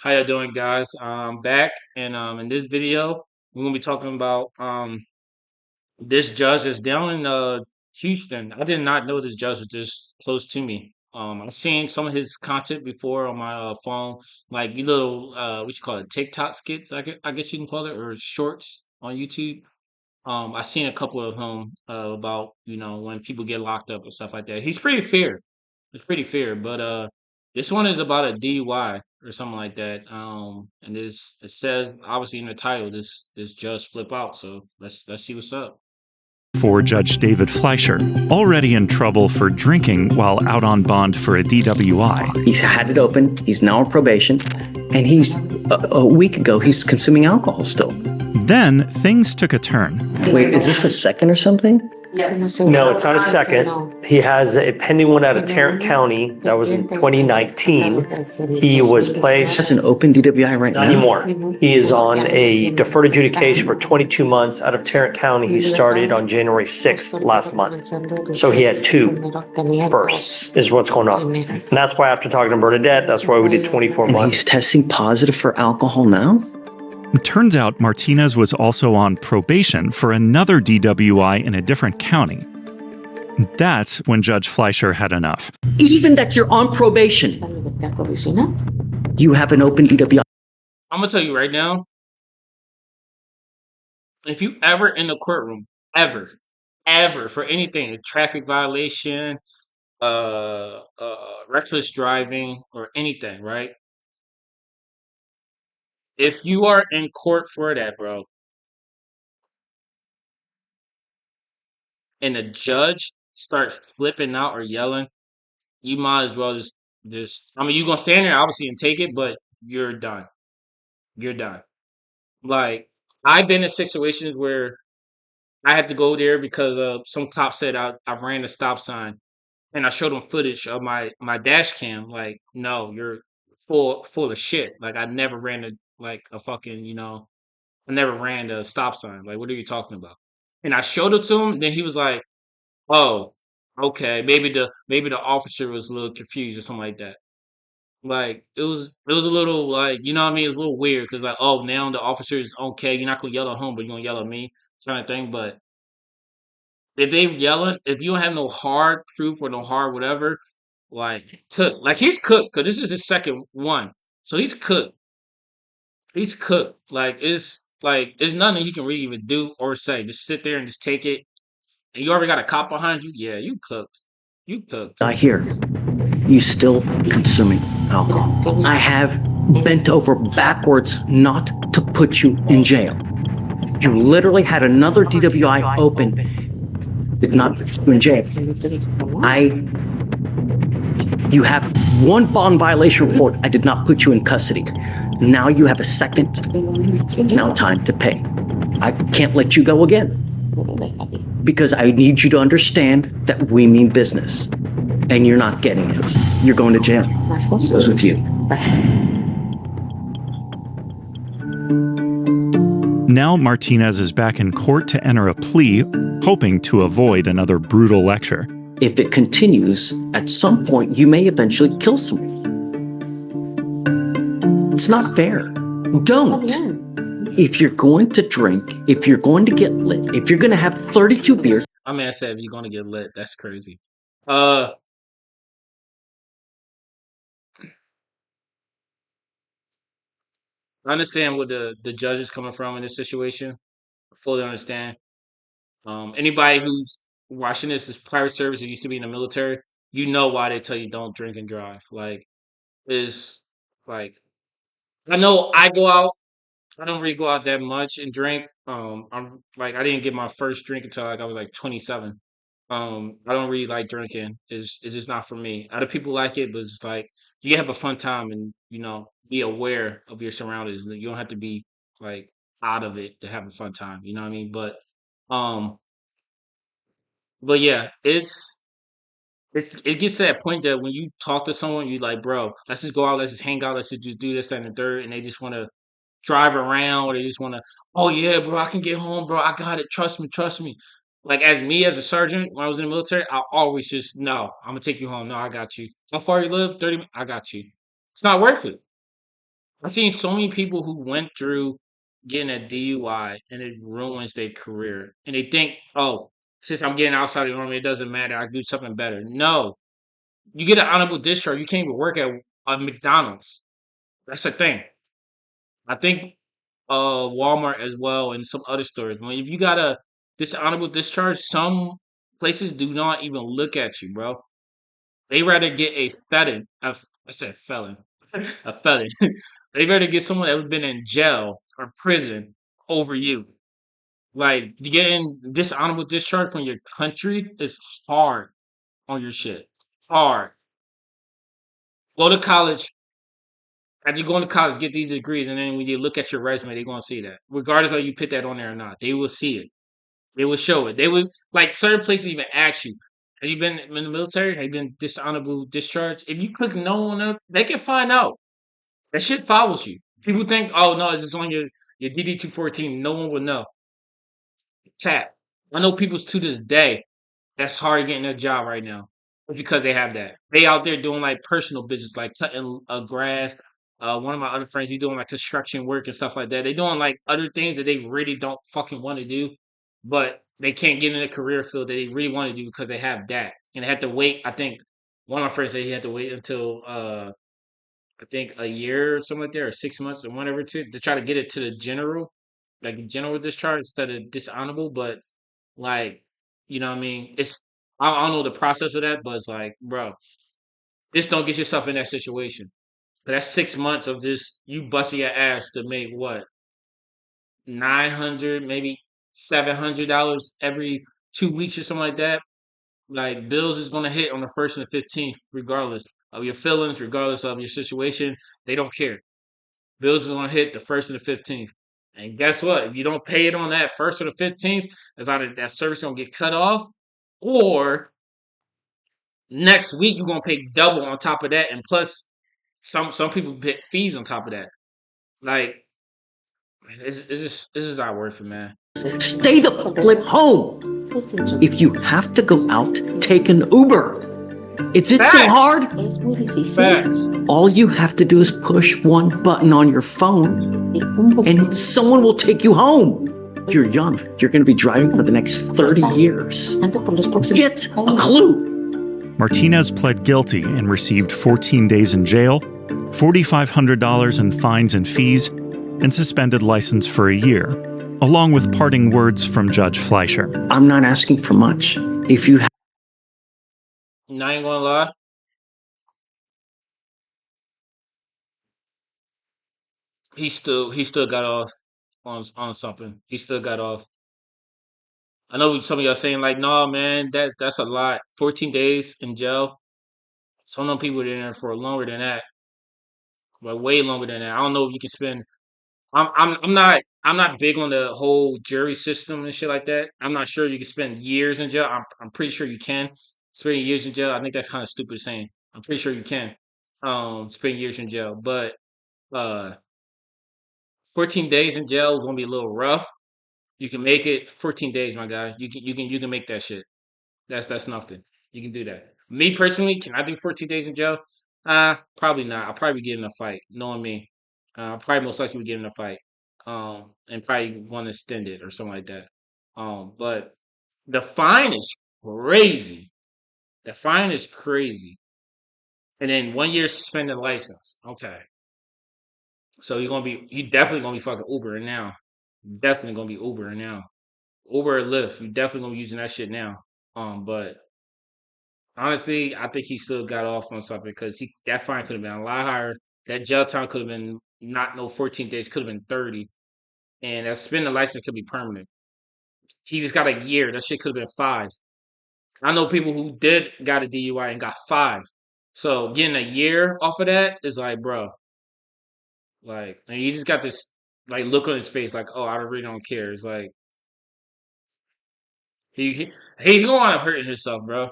How you doing, guys? I'm back, and in this video, we're gonna be talking about this judge is down in Houston. I did not know this judge was this close to me. I've seen some of his content before on my phone, like you little what you call it, TikTok skits, I guess you can call it, or shorts on YouTube. I've seen a couple of them about when people get locked up and stuff like that. He's pretty fair. It's pretty fair, but this one is about a DUI or something like that. And it says obviously in the title this judge flip out. So let's see what's up. For Judge David Fleischer, already in trouble for drinking while out on bond for a DWI. He's had it open. He's now on probation, and a week ago he's consuming alcohol still. Then things took a turn. Wait, is this a second or something? Yes. No, it's not a second. He has a pending one out of Tarrant County. That was in 2019. He was placed. That's an open DWI right now. Not anymore. He is on a deferred adjudication for 22 months out of Tarrant County. He started on January 6th last month. So he had two firsts, is what's going on. And that's why after talking to Bernadette, that's why we did 24 And months. he's testing positive for alcohol now? It turns out Martinez was also on probation for another DWI in a different county. That's when Judge Fleischer had enough. Even that you're on probation, you have an open DWI. I'm gonna tell you right now, if you ever in the courtroom, ever for anything, a traffic violation, reckless driving, or anything, right? If you are in court for that, bro, and the judge starts flipping out or yelling, you might as well just I mean you're gonna stand there obviously and take it, but you're done. You're done. Like I've been in situations where I had to go there because some cop said I ran a stop sign and I showed them footage of my dash cam. Like, no, you're full of shit. Like I never ran a fucking, I never ran a stop sign. Like, what are you talking about? And I showed it to him, then he was like, "Oh, okay, maybe the officer was a little confused or something like that." Like it was a little like you know what I mean. It's a little weird because like oh now the officer is okay. You're not gonna yell at him, but you're gonna yell at me kind of thing. But if they yelling, if you don't have no hard proof or no hard whatever, like he's cooked because this is his second one, so he's cooked. He's cooked. Like it's nothing he can really even do or say. Just sit there and just take it. And you already got a cop behind you. Yeah, you cooked. You cooked. I hear you still consuming alcohol. I have bent over backwards not to put you in jail. You literally had another DWI open, did not put you in jail. You have one bond violation report. I did not put you in custody. Now you have a second. It's now time to pay. I can't let you go again because I need you to understand that we mean business and you're not getting it. You're going to jail. It goes with you. Now Martinez is back in court to enter a plea, hoping to avoid another brutal lecture. If it continues, at some point, you may eventually kill someone. It's not fair. Don't. If you're going to drink, if you're going to get lit, if you're going to have 32 beers. I mean, I said if you're gonna get lit, that's crazy. I understand where the judge is coming from in this situation. I fully understand. Anybody who's watching this is private service or used to be in the military, you know why they tell you don't drink and drive. Like, is like I know I go out. I don't really go out that much and drink. I'm like I didn't get my first drink until like I was like 27. I don't really like drinking. It's just not for me. Other people like it, but it's like you have a fun time and be aware of your surroundings. You don't have to be like out of it to have a fun time. You know what I mean? Um, but yeah, it gets to that point that when you talk to someone, you like, bro, let's just go out, let's just hang out, let's just do this, that, and the third, and they just want to drive around or they just want to, oh yeah, bro, I can get home, bro. I got it. Trust me, trust me. Like as me as a sergeant when I was in the military, I always just no, I'm gonna take you home. No, I got you. How far you live? 30 I got you. It's not worth it. I've seen so many people who went through getting a DUI and it ruins their career. And they think, oh, since I'm getting outside of the army, it doesn't matter. I do something better. No, you get an honorable discharge. You can't even work at a McDonald's. That's the thing. I think Walmart as well and some other stores. When if you got a dishonorable discharge, some places do not even look at you, bro. They rather get a felon. I said felon, a felon. They rather get someone that has been in jail or prison over you. Like getting dishonorable discharge from your country is hard on your shit. Hard. Go to college. After you go to college, get these degrees, and then when you look at your resume, they're gonna see that. Regardless whether you put that on there or not, they will see it. They will show it. They would like certain places even ask you, have you been in the military? Have you been dishonorable discharged? If you click no on it, they can find out. That shit follows you. People think, oh no, it's just on your DD 214. No one will know. Tap. I know people to this day that's hard getting a job right now. It's because they have that. They out there doing like personal business, like cutting grass. One of my other friends, he doing like construction work and stuff like that. They doing like other things that they really don't fucking want to do, but they can't get in a career field that they really want to do because they have that, and they have to wait. I think one of my friends said he had to wait until I think a year or something like that, or 6 months or whatever to try to get it to the general, like general discharge instead of dishonorable. But like, you know what I mean? I don't know the process of that, but it's like, bro, just don't get yourself in that situation. That's 6 months of just you busting your ass to make what 900, maybe $700 every 2 weeks or something like that. Like bills is gonna hit on the first and the 15th, regardless of your feelings, regardless of your situation. They don't care. Bills is gonna hit the first and the 15th. And guess what? If you don't pay it on that first or the 15th, it's either that service gonna get cut off, or next week you're gonna pay double on top of that, and plus some people pay fees on top of that. Like it's just not worth it, man. Stay the flip home. If you have to go out, take an Uber. Is it so Facts. hard? Facts. All you have to do is push one button on your phone and someone will take you home. You're young. You're going to be driving for the next 30 years. Get a clue. Martinez pled guilty and received 14 days in jail, $4,500 in fines and fees, and suspended license for a year, along with parting words from Judge Fleischer. I'm not asking for much. If you I ain't gonna lie. He still got off on something. He still got off. I know some of y'all saying like, no, man, that's a lot. 14 days in jail. Some of them people are in there for longer than that, like way longer than that. I don't know if you can spend. I'm not big on the whole jury system and shit like that. I'm not sure you can spend years in jail. I'm pretty sure you can spend years in jail. I think that's kind of stupid saying. I'm pretty sure you can spend years in jail, but uh 14 days in jail is gonna be a little rough. You can make it 14 days, my guy. You can make that shit. That's nothing. You can do that. Me personally, can I do 14 days in jail? Probably not. I'll probably get in a fight. Knowing me, I'll probably most likely get in a fight. And probably want to extend it or something like that. But the fine is crazy. The fine is crazy. And then 1 year suspended license. Okay. So you definitely gonna be fucking Ubering now. Definitely gonna be Ubering now. Uber or Lyft, you definitely gonna be using that shit now. But honestly, I think he still got off on something because that fine could have been a lot higher. That jail time could have been not no 14 days, could have been 30. And that suspended license could be permanent. He just got a year. That shit could have been 5. I know people who did got a DUI and got 5. So getting a year off of that is like, bro, like, and he just got this like look on his face, like, oh, I really don't care. It's like he's gonna want to hurting himself, bro.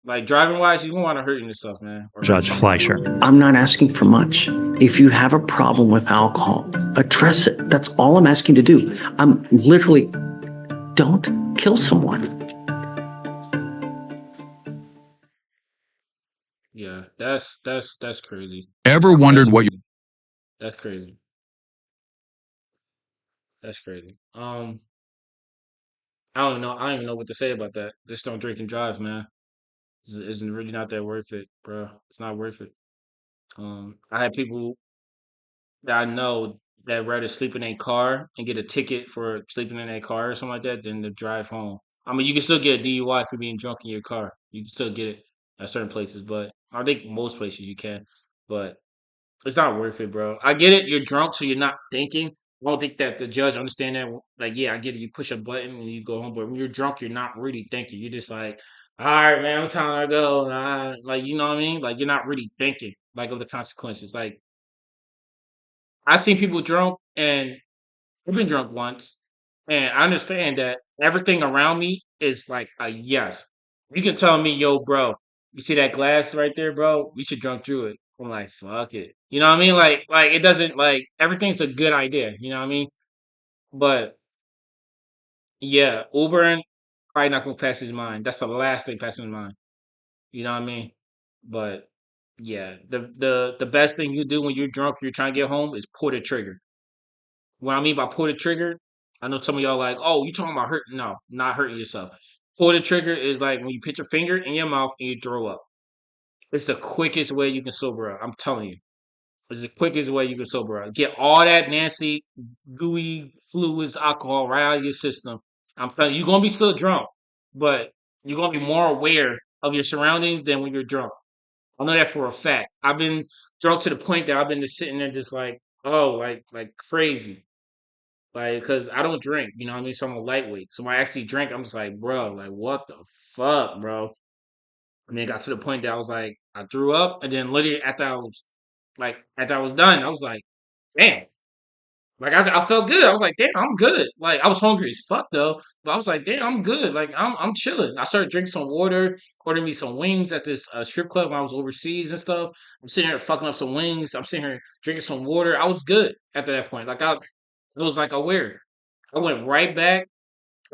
Like driving wise, he's gonna want to hurting himself, man. Or hurting Judge somebody. Fleischer. I'm not asking for much. If you have a problem with alcohol, address it. That's all I'm asking to do. I'm literally, don't kill someone. Yeah, that's crazy. Ever wondered That's what crazy. That's crazy. That's crazy. I don't know. I don't even know what to say about that. Just don't drink and drive, man. It's really not that worth it, bro. It's not worth it. I had people that I know that rather sleep in a car and get a ticket for sleeping in a car or something like that than to drive home. I mean, you can still get a DUI for being drunk in your car. You can still get it at certain places, but I think most places you can. But it's not worth it, bro. I get it. You're drunk, so you're not thinking. I don't think that the judge understand that. Like, yeah, I get it. You push a button and you go home, but when you're drunk, you're not really thinking. You're just like, all right, man, what time I go? Like, you know what I mean? Like, you're not really thinking like of the consequences. Like, I seen people drunk, and I've been drunk once, and I understand that everything around me is like a yes. You can tell me, yo, bro, you see that glass right there, bro? We should drunk through it. I'm like, fuck it. You know what I mean? Like it doesn't like everything's a good idea. You know what I mean? But yeah, Ubering probably not gonna pass his mind. That's the last thing passing his mind. You know what I mean? But yeah, the best thing you do when you're drunk, you're trying to get home, is pull the trigger. What I mean by pull the trigger, I know some of y'all like, oh, you talking about hurting? No, not hurting yourself. Pull the trigger is like when you put your finger in your mouth and you throw up. It's the quickest way you can sober up. I'm telling you. It's the quickest way you can sober up. Get all that nasty, gooey fluids, alcohol right out of your system. I'm telling you, you're gonna be still drunk, but you're gonna be more aware of your surroundings than when you're drunk. I know that for a fact. I've been drunk to the point that I've been just sitting there just like, oh, like crazy. Like, cause I don't drink, you know what I mean? So I'm a lightweight. So when I actually drink, I'm just like, bro, like, what the fuck, bro? And then it got to the point that I was like, I threw up, and then literally after I was done, I was like, damn. Like I felt good. I was like, damn, I'm good. Like I was hungry as fuck though, but I was like, damn, I'm good. Like I'm chilling. I started drinking some water, ordering me some wings at this strip club when I was overseas and stuff. I'm sitting here fucking up some wings. I'm sitting here drinking some water. I was good after that point. Like it was like aware. I went right back.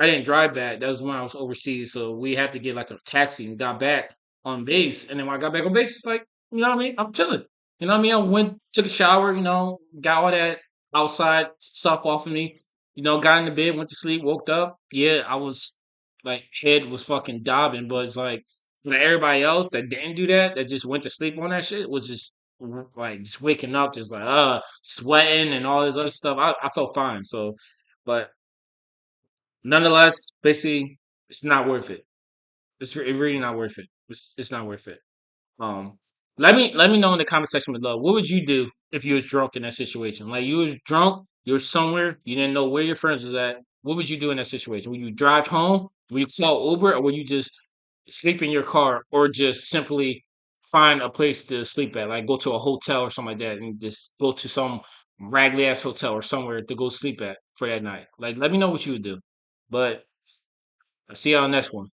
I didn't drive back. That was when I was overseas, so we had to get like a taxi and got back on base. And then when I got back on base, it's like, you know what I mean? I'm chilling. You know what I mean? I went, took a shower, got all that outside stuff off of me. Got in the bed, went to sleep, woke up. Yeah, I was like head was fucking dobbing, but it's like for everybody else that didn't do that, that just went to sleep on that shit, was just like just waking up, just like sweating and all this other stuff. I felt fine. So, but nonetheless, basically, it's not worth it. It's really not worth it. It's not worth it. Um, let me know in the comment section below. What would you do if you was drunk in that situation? Like you was drunk, you were somewhere, you didn't know where your friends was at. What would you do in that situation? Would you drive home? Would you call Uber, or would you just sleep in your car, or just simply find a place to sleep at, like go to a hotel or something like that, and just go to some raggedy ass hotel or somewhere to go sleep at for that night? Like, let me know what you would do. But I see y'all next one.